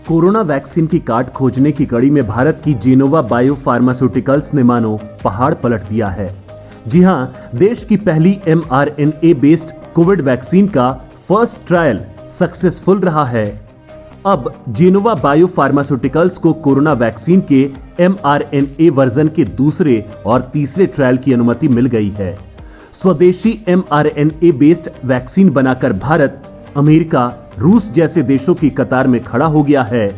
Corona vaccine की काट खोजने की कड़ी में भारत की जेनोवा बायो फार्मास्यूटिकल्स ने मानो पहाड़ पलट दिया है। जी हां, देश की पहली mRNA बेस्ड कोविड वैक्सीन का फर्स्ट ट्रायल सक्सेसफुल रहा है। अब जेनोवा बायो फार्मास्यूटिकल्स को कोरोना वैक्सीन के mRNA वर्जन के दूसरे और तीसरे ट्रायल की अनुमति मिल गई है। स्वदेशी mRNA बेस्ड वैक्सीन बनाकर भारत, अमेरिका, रूस जैसे देशों की कतार में खड़ा हो गया है।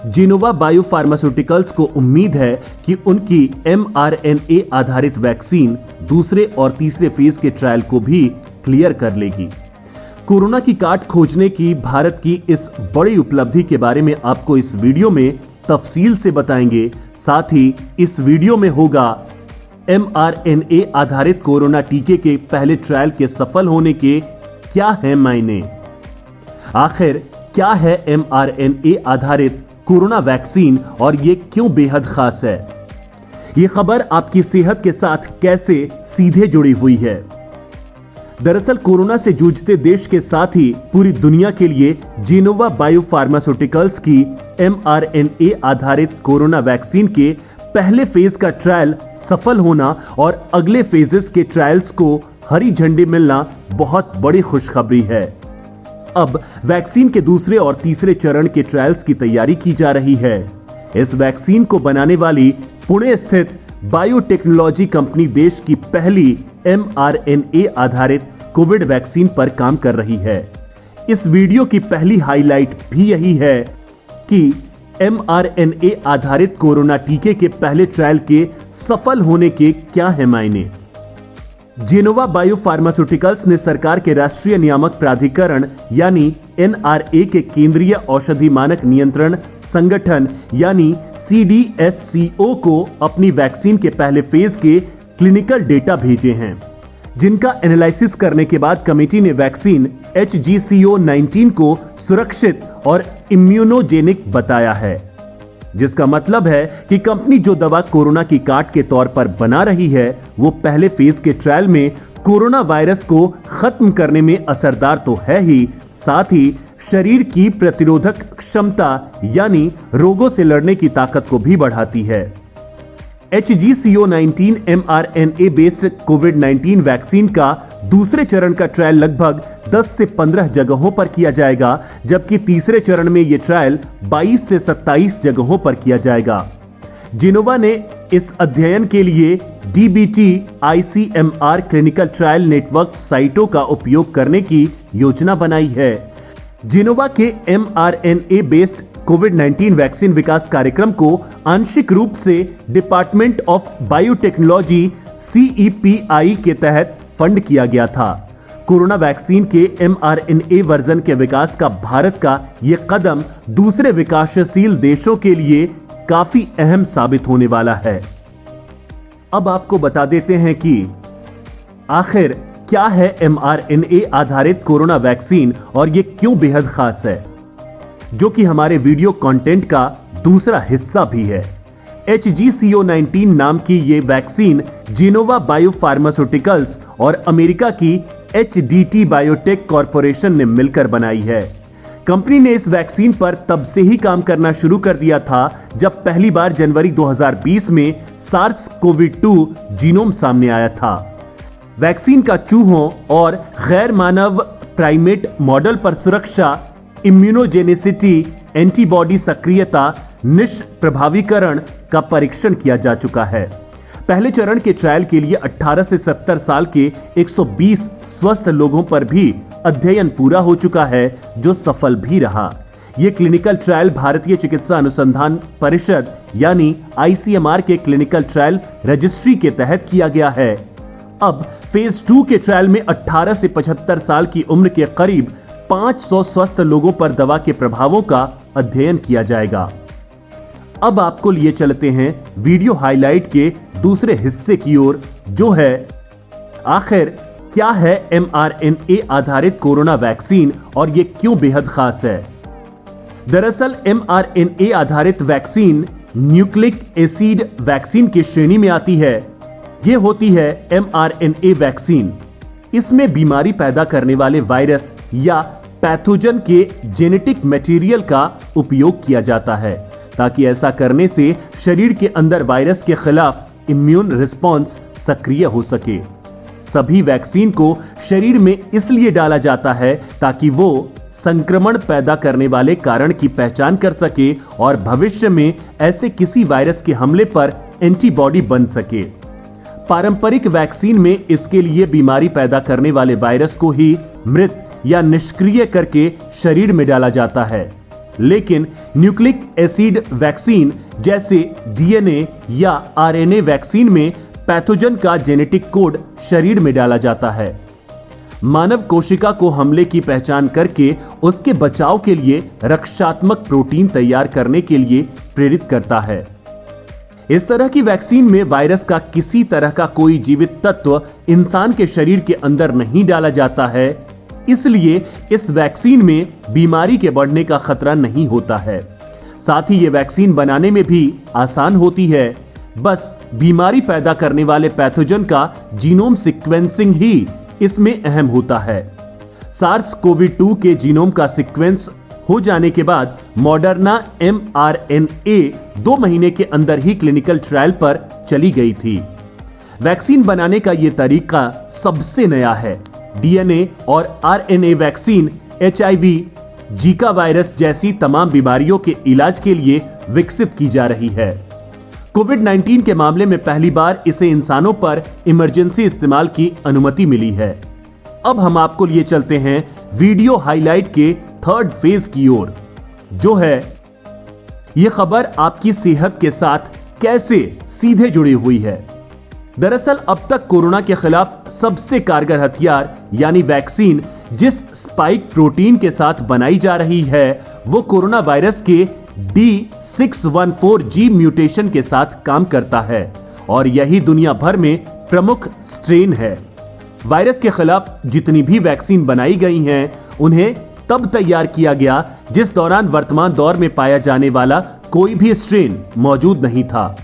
जेनोवा बायो फार्मास्यूटिकल्स को उम्मीद है कि उनकी mRNA आधारित वैक्सीन दूसरे और तीसरे फेज के ट्रायल को भी क्लियर कर लेगी। कोरोना की काट खोजने की भारत की इस बड़ी उपलब्धि के बारे में आपको इस वीडियो में तफसील से बताएंगे। साथ ही इस वीडियो में होगा mRNA आधारित कोरोना टीके के पहले ट्रायल के सफल होने के क्या है मायने। आखिर क्या है mRNA आधारित कोरोना वैक्सीन और ये क्यों बेहद खास है। ये खबर आपकी सेहत के साथ कैसे सीधे जुड़ी हुई है। दरअसल कोरोना से जूझते देश के साथ ही पूरी दुनिया के लिए जेनोवा बायो फार्मास्यूटिकल्स की mRNA आधारित कोरोना वैक्सीन के पहले फेज का ट्रायल सफल होना और अगले फेजेस के ट्रायल्स को हरी झंडी मिलना बहुत बड़ी खुशखबरी है। अब वैक्सीन के दूसरे और तीसरे चरण के ट्रायल्स की तैयारी की जा रही है। इस वैक्सीन को बनाने वाली पुणे स्थित बायोटेक्नोलॉजी कंपनी देश की पहली mRNA आधारित कोविड वैक्सीन पर काम कर रही है। इस वीडियो की पहली हाईलाइट भी यही है कि mRNA आधारित कोरोना टीके के पहले ट्रायल के सफल होने के क्या है मायने। जेनोवा बायो फार्मास्यूटिकल्स ने सरकार के राष्ट्रीय नियामक प्राधिकरण यानी NRA के केंद्रीय औषधि मानक नियंत्रण संगठन यानी CDSCO को अपनी वैक्सीन के पहले फेज के क्लिनिकल डेटा भेजे हैं, जिनका एनालिसिस करने के बाद कमेटी ने वैक्सीन HGCO19 को सुरक्षित और इम्यूनोजेनिक बताया है। जिसका मतलब है कि कंपनी जो दवा कोरोना की काट के तौर पर बना रही है वो पहले फेज के ट्रायल में कोरोना वायरस को खत्म करने में असरदार तो है ही, साथ ही शरीर की प्रतिरोधक क्षमता यानी रोगों से लड़ने की ताकत को भी बढ़ाती है। HGCO19 mRNA बेस्ड कोविड-19 वैक्सीन का दूसरे चरण का ट्रायल लगभग 10 से 15 जगहों पर किया जाएगा, जबकि तीसरे चरण में यह ट्रायल 22 से 27 जगहों पर किया जाएगा। जेनोवा ने इस अध्ययन के लिए DBT ICMR clinical trial network साइटों का उपयोग करने की योजना बनाई है। जेनोवा के mRNA बेस्ड कोविड-19 वैक्सीन विकास कार्यक्रम को आंशिक रूप से डिपार्टमेंट ऑफ बायोटेक्नोलॉजी CEPI के तहत फंड किया गया था। कोरोना वैक्सीन के mRNA वर्जन के विकास का भारत का यह कदम दूसरे विकासशील देशों के लिए काफी अहम साबित होने वाला है। अब आपको बता देते हैं कि आखिर क्या है mRNA आधारित कोरोना वैक्सीन और यह क्यों बेहद खास है, जो कि हमारे वीडियो कंटेंट का दूसरा हिस्सा भी है। HGCO19 नाम की ये वैक्सीन जेनोवा बायो फार्मास्यूटिकल्स और अमेरिका की HDT बायोटेक कॉरपोरेशन ने मिलकर बनाई है। कंपनी ने इस वैक्सीन पर तब से ही काम करना शुरू कर दिया था जब पहली बार जनवरी 2020 में SARS-CoV-2 जीनोम सामने आया था। वैक्सीन का चूहों और गैर मानव प्राइमेट मॉडल पर सुरक्षा, इम्यूनोजेनिसिटी, एंटीबॉडी सक्रियता, निष्प्रभावीकरण का परीक्षण किया जा चुका है। पहले चरण के ट्रायल के लिए 18 से 70 साल के 120 स्वस्थ लोगों पर भी अध्ययन पूरा हो चुका है, जो सफल भी रहा। यह क्लिनिकल ट्रायल भारतीय चिकित्सा अनुसंधान परिषद यानी ICMR के क्लिनिकल ट्रायल रजिस्ट्री के तहत किया गया है। अब फेज 2 के ट्रायल में 18 से 75 साल की उम्र के करीब 500 स्वस्थ लोगों पर दवा के प्रभावों का अध्ययन किया जाएगा। अब आपको लिए चलते हैं वीडियो हाईलाइट के दूसरे हिस्से की ओर, जो है आखिर क्या है mRNA आधारित कोरोना वैक्सीन और यह क्यों बेहद खास है। दरअसल mRNA आधारित वैक्सीन न्यूक्लिक एसिड वैक्सीन की श्रेणी में आती है। यह होती है mRNA वैक्सीन। इसमें बीमारी पैदा करने वाले वायरस या पैथोजन के जेनेटिक मटेरियल का उपयोग किया जाता है, ताकि ऐसा करने से शरीर के अंदर वायरस के खिलाफ इम्यून रिस्पॉन्स सक्रिय हो सके। सभी वैक्सीन को शरीर में इसलिए डाला जाता है ताकि वो संक्रमण पैदा करने वाले कारण की पहचान कर सके और भविष्य में ऐसे किसी वायरस के हमले पर एंटीबॉडी बन सके। पारंपरिक वैक्सीन में इसके लिए बीमारी पैदा करने वाले वायरस को ही मृत या निष्क्रिय करके शरीर में डाला जाता है, लेकिन न्यूक्लिक एसिड वैक्सीन जैसे डीएनए या आरएनए वैक्सीन में पैथोजन का जेनेटिक कोड शरीर में डाला जाता है। मानव कोशिका को हमले की पहचान करके उसके बचाव के लिए रक्षात्मक प्रोटीन तैयार करने के लिए प्रेरित करता है। इस तरह की वैक्सीन में वायरस का किसी तरह का कोई जीवित तत्व इंसान के शरीर के अंदर नहीं डाला जाता है, इसलिए इस वैक्सीन में बीमारी के बढ़ने का खतरा नहीं होता है। साथ ही ये वैक्सीन बनाने में भी आसान होती है, बस बीमारी पैदा करने वाले पैथोजन का जीनोम सीक्वेंसिंग ही इसमें अहम होता है। SARS-CoV-2 के जीनोम का सीक्वेंस हो जाने के बाद मॉडर्ना mRNA 2 महीने के अंदर ही क्लिनिकल ट्रायल पर चली गई थी। वैक्सीन बनाने का यह तरीका सबसे नया है। डीएनए और RNA vaccine HIV, Zika virus जैसी तमाम बीमारियों के इलाज के लिए विकसित की जा रही है। कोविड-19 के मामले में पहली बार इसे इंसानों पर इमरजेंसी इस्तेमाल की अनुमति मिली है। अब हम आपको लिए चलते हैं वीडियो हाईलाइट के थर्ड फेज की ओर, जो है यह खबर आपकी सेहत के साथ कैसे सीधे जुड़ी हुई है। दरअसल अब तक कोरोना के खिलाफ सबसे कारगर हथियार यानी वैक्सीन जिस स्पाइक प्रोटीन के साथ बनाई जा रही है वो कोरोना वायरस के D614G म्यूटेशन के साथ काम करता है और यही दुनिया भर में प्रमुख स्ट्रेन है। वायरस के खिलाफ जितनी भी वैक्सीन बनाई गई हैं, उन्हें तब तैयार किया गया जिस दौरान वर्तमान दौर में पाया जाने वाला कोई भी स्ट्रेन मौजूद नहीं था।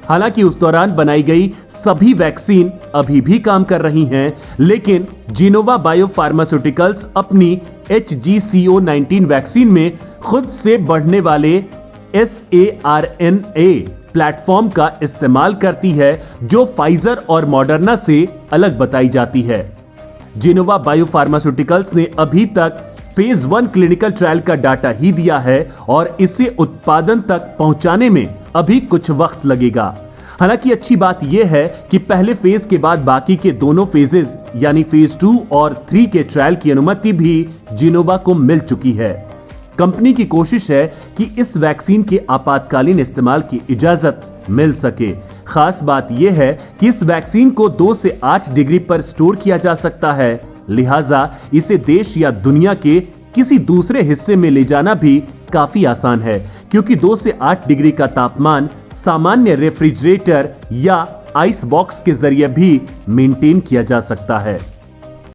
हालांकि उस दौरान बनाई गई सभी वैक्सीन अभी भी काम कर रही हैं, लेकिन जिनोवा बायोफार्मास्यूटिकल्स अपनी HGCO19 वैक्सीन में खुद से बढ़ने वाले saRNA प्लेटफॉर्म का इस्तेमाल करती है, जो फाइजर और मॉडर्ना से अलग बताई जाती है। जिनोवा बायोफार्मास्यूटिकल्स ने अभी तक फेज 1 क्लिनिकल ट्रायल का डाटा ही दिया है और इसे उत्पादन तक पहुंचाने में अभी कुछ वक्त लगेगा। हालांकि अच्छी बात यह है कि पहले फेज के बाद बाकी के दोनों फेजेस यानी फेज 2 और 3 के ट्रायल की अनुमति भी जिनोवा को मिल चुकी है। कंपनी की कोशिश है कि इस वैक्सीन के आपातकालीन इस्तेमाल की इजाजत मिल सके। खास बात यह है कि इस वैक्सीन को 2 से 8 डिग्री पर स्टोर किया जा सकता है, लिहाजा इसे देश या दुनिया के किसी दूसरे हिस्से में ले जाना भी काफी आसान है, क्योंकि 2 से 8 डिग्री का तापमान सामान्य रेफ्रिजरेटर या आइस बॉक्स के जरिए भी मेंटेन किया जा सकता है।